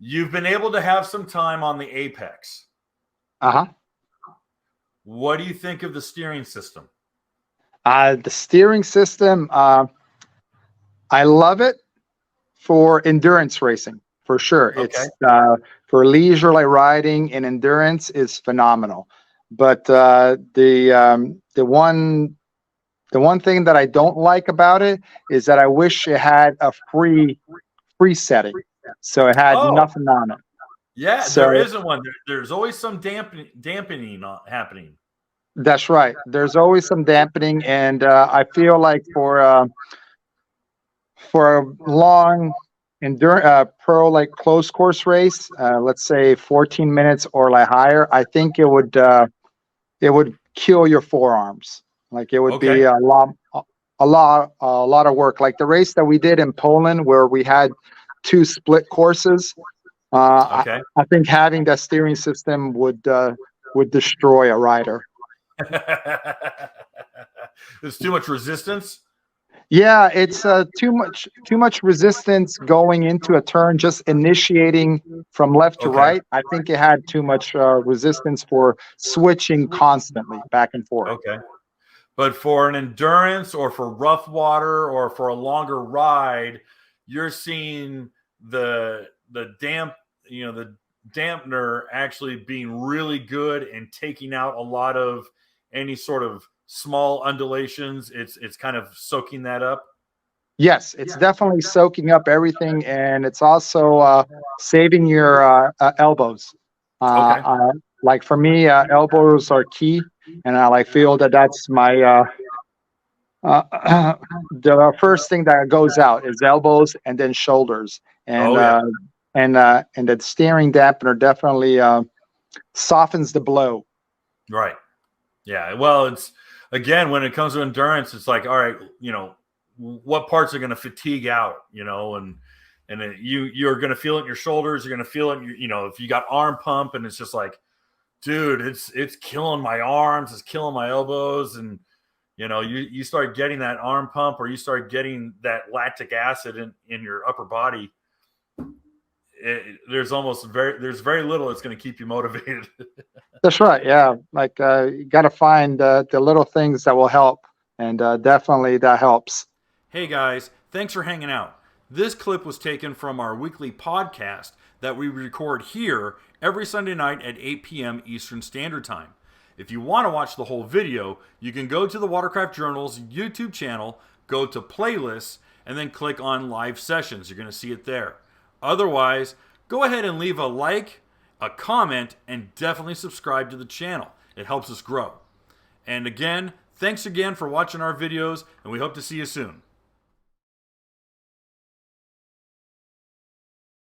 You've been able to have some time on the Apex. Uh-huh. What do you think of the steering system? The steering system, I love it for endurance racing, for sure. Okay. It's for leisurely riding and endurance is phenomenal. But the one thing that I don't like about it is that I wish it had a free setting, so it had Oh, nothing on it. yeah, there So isn't one. There's always some dampening happening. that's right. There's always some dampening, and I feel like for a long pro like close course race, let's say 14 minutes or like higher, I think it would kill your forearms. Like it would be Okay. a lot of work. Like the race that we did in Poland, where we had two split courses. Okay. I think having that steering system would destroy a rider. There's too much resistance. Yeah, it's too much resistance going into a turn, just initiating from left to Okay. right. I think it had too much resistance for switching constantly back and forth. Okay. But for an endurance or for rough water or for a longer ride, you're seeing the dampener actually being really good and taking out a lot of any sort of small undulations. It's kind of soaking that up. Yes, it's definitely soaking up everything, and it's also saving your elbows. Okay. Like for me, elbows are key, and I like feel that that's my the first thing that goes out is elbows and then shoulders, Oh yeah. And that steering dampener definitely softens the blow. Right. Yeah. Well, it's again when it comes to endurance, it's like, all right, what parts are going to fatigue out, and you're going to feel it in your shoulders. You're going to feel it, if you got arm pump, and it's just like, dude, it's killing my arms, it's killing my elbows, and you start getting that arm pump, or you start getting that lactic acid in your upper body. There's very little that's going to keep you motivated. That's right. Yeah, like you got to find the little things that will help, and definitely that helps. Hey guys, thanks for hanging out. This clip was taken from our weekly podcast that we record here every Sunday night at 8 p.m. Eastern Standard Time. If you want to watch the whole video, you can go to the Watercraft Journal's YouTube channel, go to playlists, and then click on live sessions. You're going to see it there. Otherwise, go ahead and leave a like, a comment, and definitely subscribe to the channel. It helps us grow. And again, thanks again for watching our videos, and we hope to see you soon.